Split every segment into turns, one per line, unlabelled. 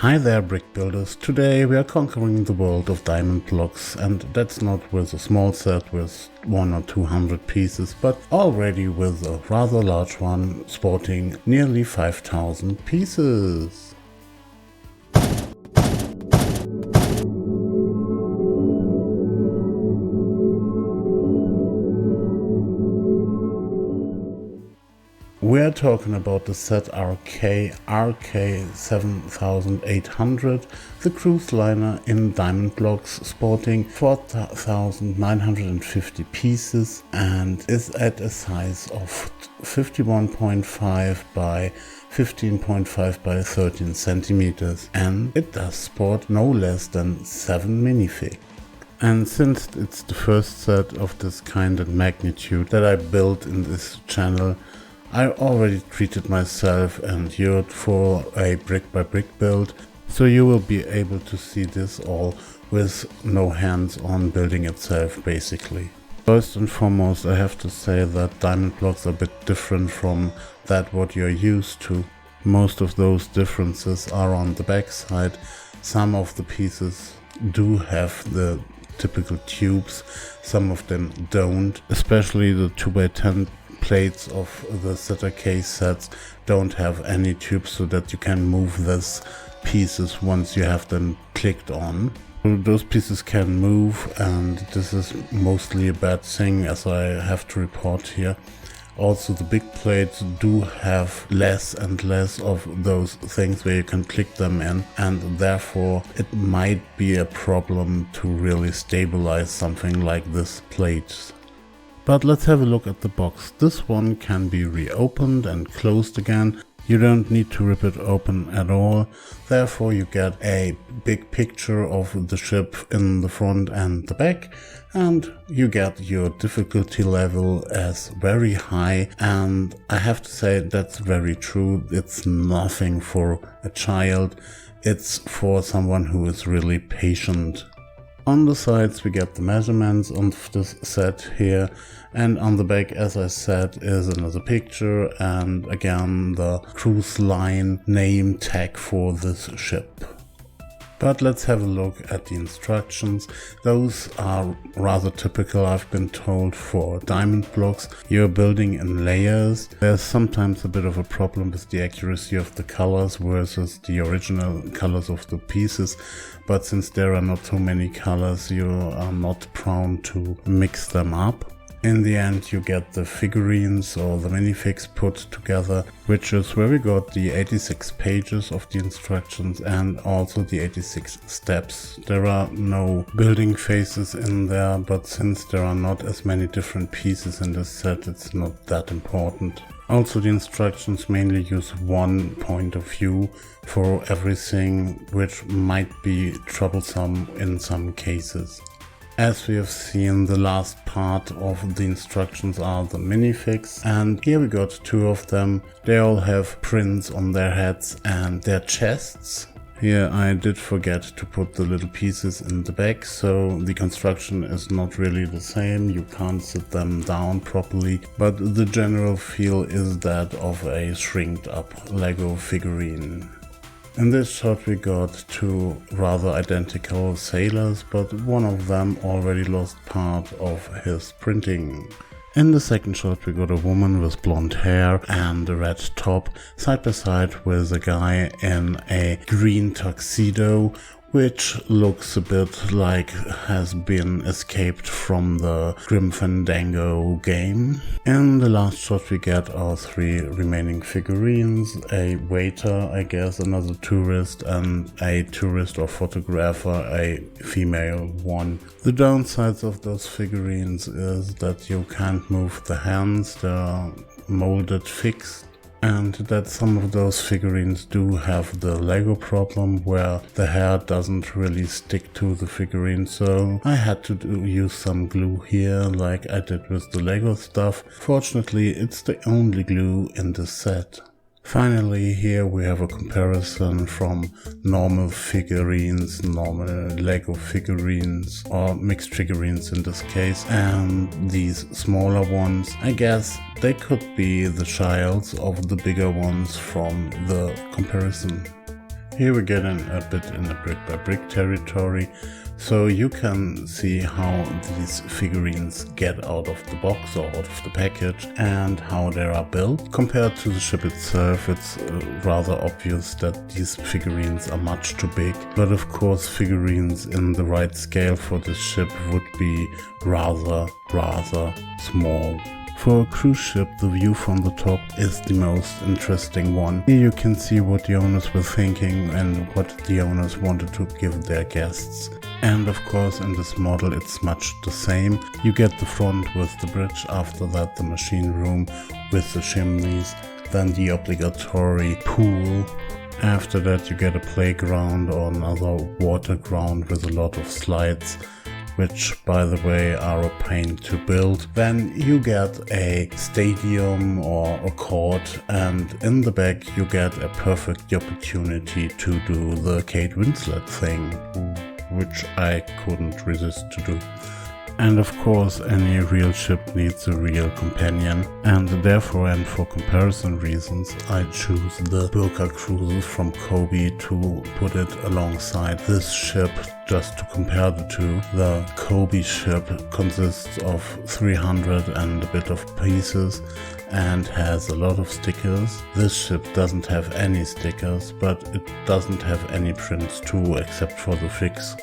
Hi there, brick builders. Today we are conquering the world of diamond blocks, and that's not with a small set with 100 or 200 pieces, but already with a rather large one sporting nearly 5,000 pieces. We're talking about the ZRK RK7800, the cruise liner in diamond blocks sporting 4,950 pieces and is at a size of 51.5 by 15.5 by 13 centimeters, and it does sport no less than 7 minifigs. And since it's the first set of this kind and magnitude that I built in this channel, I already treated myself and you for a brick by brick build, so you will be able to see this all with no hands on building itself basically. First and foremost, I have to say that diamond blocks are a bit different from that what you're used to. Most of those differences are on the back side. Some of the pieces do have the typical tubes, some of them don't, especially the 2x10 plates of the ZRK sets don't have any tubes, so that you can move these pieces once you have them clicked on. So those pieces can move, and this is mostly a bad thing, as I have to report here. Also, the big plates do have less and less of those things where you can click them in, and therefore it might be a problem to really stabilize something like this plate. But let's have a look at the box. This one can be reopened and closed again. You don't need to rip it open at all. Therefore you get a big picture of the ship in the front and the back, and you get your difficulty level as very high, and I have to say that's very true. It's nothing for a child, it's for someone who is really patient. On the sides we get the measurements of this set here, and on the back, as I said, is another picture and again the cruise line name tag for this ship. But let's have a look at the instructions. Those are rather typical, I've been told, for diamond blocks. You're building in layers. There's sometimes a bit of a problem with the accuracy of the colors versus the original colors of the pieces, but since there are not so many colors, you are not prone to mix them up. In the end you get the figurines or the minifigs put together, which is where we got the 86 pages of the instructions and also the 86 steps. There are no building phases in there, but since there are not as many different pieces in this set, it's not that important. Also, the instructions mainly use one point of view for everything, which might be troublesome in some cases. As we have seen, the last part of the instructions are the minifigs, and here we got two of them. They all have prints on their heads and their chests. Here I did forget to put the little pieces in the back, so the construction is not really the same. You can't sit them down properly, but the general feel is that of a shrinked up Lego figurine. In this shot we got two rather identical sailors, but one of them already lost part of his printing. In the second shot we got a woman with blonde hair and a red top, side by side with a guy in a green tuxedo, which looks a bit like has been escaped from the Grim Fandango game. In the last shot we get our three remaining figurines, a waiter, I guess, another tourist, and a tourist or photographer, a female one. The downsides of those figurines is that you can't move the hands, they're molded fixed, and that some of those figurines do have the Lego problem where the hair doesn't really stick to the figurine, so I had to use some glue here like I did with the Lego stuff. Fortunately, it's the only glue in the set. Finally, here we have a comparison from normal figurines, normal Lego figurines, or mixed figurines in this case, and these smaller ones. I guess they could be the childs of the bigger ones from the comparison. Here we get in a bit in the brick by brick territory, so you can see how these figurines get out of the box or out of the package and how they are built. Compared to the ship itself, it's rather obvious that these figurines are much too big, but of course figurines in the right scale for this ship would be rather small. For a cruise ship, the view from the top is the most interesting one. Here you can see what the owners were thinking and what the owners wanted to give their guests. And of course in this model it's much the same. You get the front with the bridge, after that the machine room with the chimneys, then the obligatory pool. After that you get a playground or another water ground with a lot of slides, which by the way are a pain to build. Then you get a stadium or a court, and in the back you get a perfect opportunity to do the Kate Winslet thing, which I couldn't resist to do. And of course any real ship needs a real companion, and therefore and for comparison reasons I choose the Burka Cruises from Kobe to put it alongside this ship just to compare the two. The Kobe ship consists of 300 and a bit of pieces and has a lot of stickers. This ship doesn't have any stickers, but it doesn't have any prints too, except for the figs.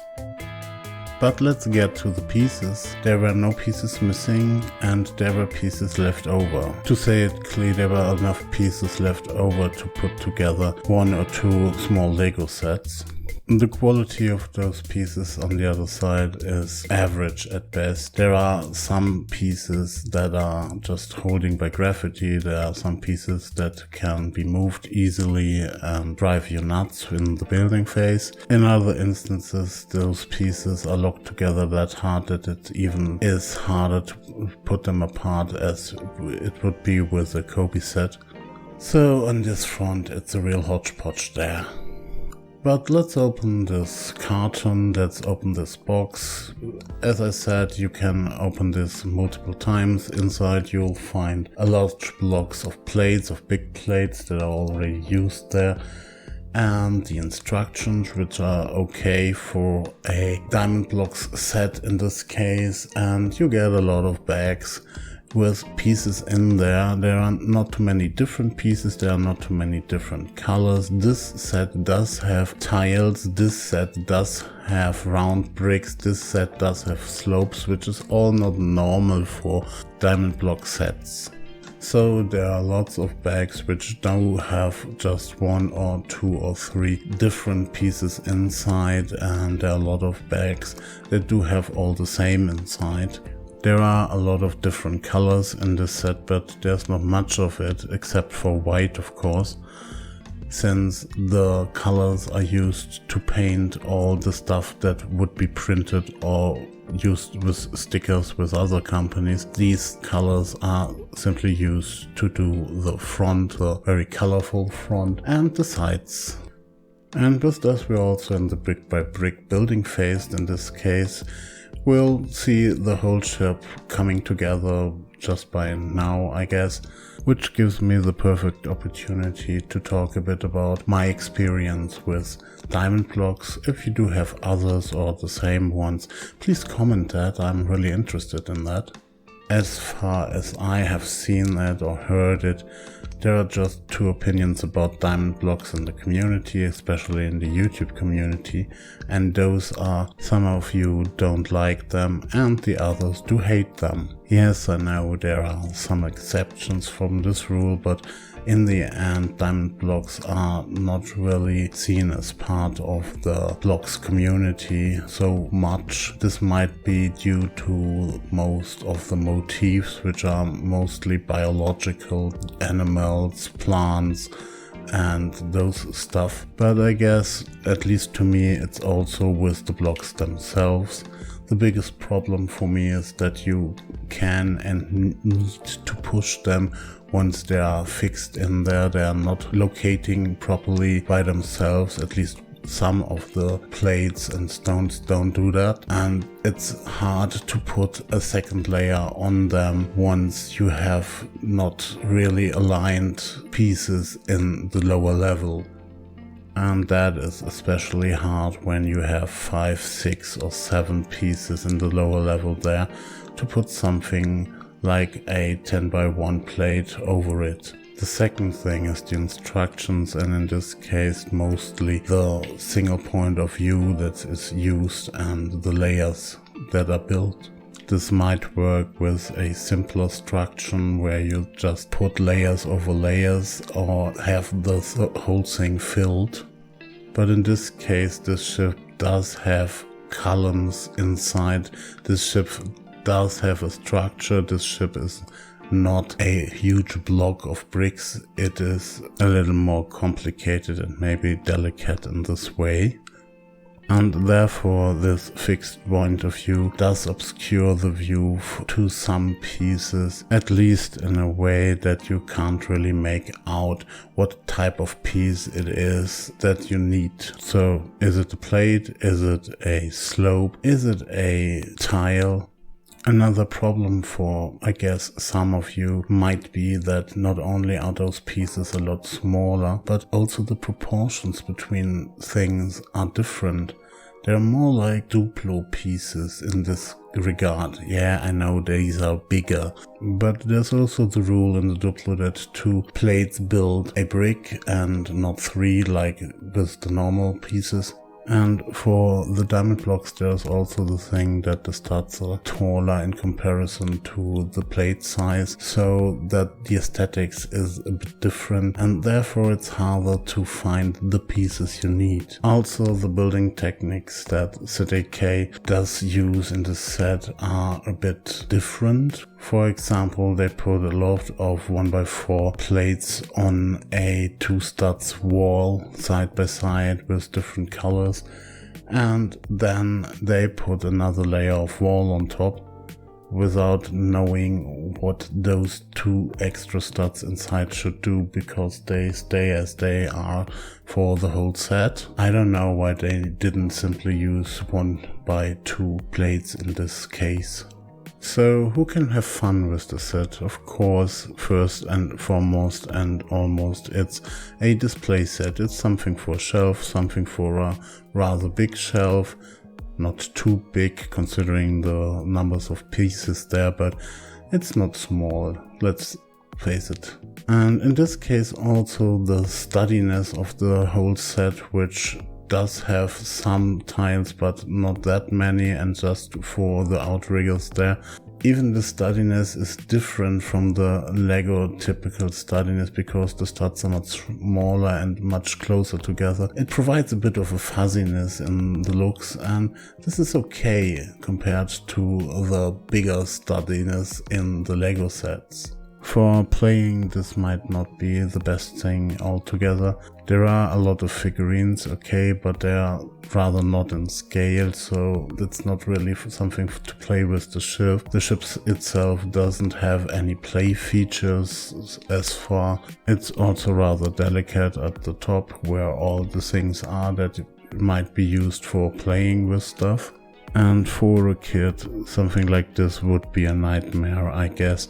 But let's get to the pieces. There were no pieces missing and there were pieces left over. To say it clearly, there were enough pieces left over to put together 1 or 2 small Lego sets. The quality of those pieces on the other side is average at best. There are some pieces that are just holding by gravity. There are some pieces that can be moved easily and drive you nuts in the building phase. In other instances, those pieces are locked together that hard that it even is harder to put them apart as it would be with a Kobe set. So on this front, it's a real hodgepodge there. But let's open this carton, let's open this box. As I said, you can open this multiple times. Inside you'll find a large blocks of plates, of big plates that are already used there. And the instructions, which are okay for a diamond blocks set in this case. And you get a lot of bags with pieces in there. There are not too many different pieces, there are not too many different colors. This set does have tiles, this set does have round bricks, this set does have slopes, which is all not normal for diamond block sets. So there are lots of bags which do have just 1 or 2 or 3 different pieces inside, and there are a lot of bags that do have all the same inside. There are a lot of different colors in this set, but there's not much of it except for white, of course, since the colors are used to paint all the stuff that would be printed or used with stickers with other companies. These colors are simply used to do the front, the very colorful front, and the sides. And with this we're also in the brick by brick building phase. In this case we'll see the whole ship coming together just by now, I guess, which gives me the perfect opportunity to talk a bit about my experience with diamond blocks. If you do have others or the same ones, please comment that, I'm really interested in that. As far as I have seen it or heard it, there are just 2 opinions about diamond blocks in the community, especially in the YouTube community, and those are some of you don't like them and the others do hate them. Yes, I know there are some exceptions from this rule, but in the end diamond blocks are not really seen as part of the blocks community so much. This might be due to most of the motifs, which are mostly biological, animals, plants and those stuff, but I guess at least to me it's also with the blocks themselves. The biggest problem for me is that you can and need to push them once they are fixed in there. They are not locating properly by themselves, at least some of the plates and stones don't do that, and it's hard to put a second layer on them once you have not really aligned pieces in the lower level. And that is especially hard when you have 5, 6 or 7 pieces in the lower level there to put something like a 10x1 plate over it. The second thing is the instructions, and in this case mostly the single point of view that is used and the layers that are built. This might work with a simpler structure where you just put layers over layers or have the whole thing filled. But in this case, this ship does have columns inside. This ship does have a structure. This ship is not a huge block of bricks. It is a little more complicated and maybe delicate in this way. And therefore this fixed point of view does obscure the view to some pieces, at least in a way that you can't really make out what type of piece it is that you need. So is it a plate? Is it a slope? Is it a tile? Another problem for, I guess, some of you might be that not only are those pieces a lot smaller, but also the proportions between things are different. They're more like Duplo pieces in this regard. Yeah, I know these are bigger, but there's also the rule in the Duplo that 2 plates build a brick and not 3 like with the normal pieces. And for the diamond blocks there's also the thing that the studs are taller in comparison to the plate size, so that the aesthetics is a bit different and therefore it's harder to find the pieces you need. Also the building techniques that ZRK does use in this set are a bit different. For example, they put a lot of 1x4 plates on a 2 studs wall side by side with different colors, and then they put another layer of wall on top without knowing what those 2 extra studs inside should do, because they stay as they are for the whole set. I don't know why they didn't simply use 1x2 plates in this case. So who can have fun with the set? Of course, first and foremost and almost, it's a display set. It's something for a shelf, something for a rather big shelf. Not too big considering the numbers of pieces there, but it's not small, let's face it. And in this case also the studiness of the whole set, which does have some tiles but not that many, and just for the outriggers there. Even the studiness is different from the Lego typical studiness because the studs are much smaller and much closer together. It provides a bit of a fuzziness in the looks, and this is okay compared to the bigger studiness in the Lego sets. For playing, this might not be the best thing altogether. There are a lot of figurines, okay, but they are rather not in scale, so it's not really something to play with the ship. The ship itself doesn't have any play features as far. It's also rather delicate at the top where all the things are that might be used for playing with stuff. And for a kid, something like this would be a nightmare, I guess,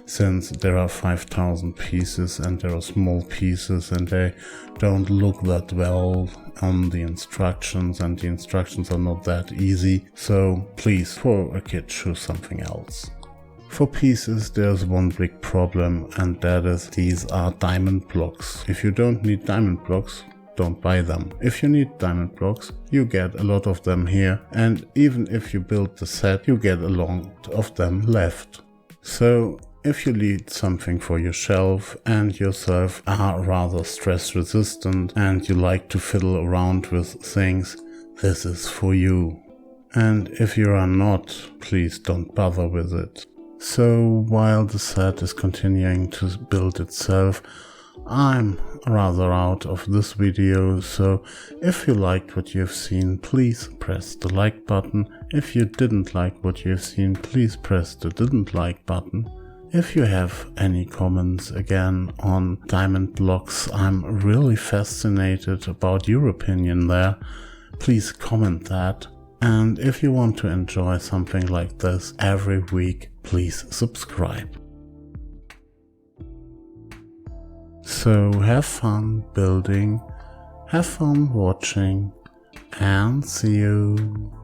since there are 5,000 pieces and there are small pieces and they don't look that well on the instructions, and the instructions are not that easy. So please, for a kid, choose something else. For pieces there's one big problem, and that is these are diamond blocks. If you don't need diamond blocks, don't buy them. If you need diamond blocks, you get a lot of them here, and even if you build the set, you get a lot of them left. So if you need something for your shelf and yourself are rather stress resistant and you like to fiddle around with things, this is for you. And if you are not, please don't bother with it. So while the set is continuing to build itself, I'm rather out of this video, so if you liked what you have seen, please press the like button. If you didn't like what you have seen, please press the didn't like button. If you have any comments again on diamond blocks, I'm really fascinated about your opinion there. Please comment that. And if you want to enjoy something like this every week, please subscribe. So have fun building, Have fun watching and see you.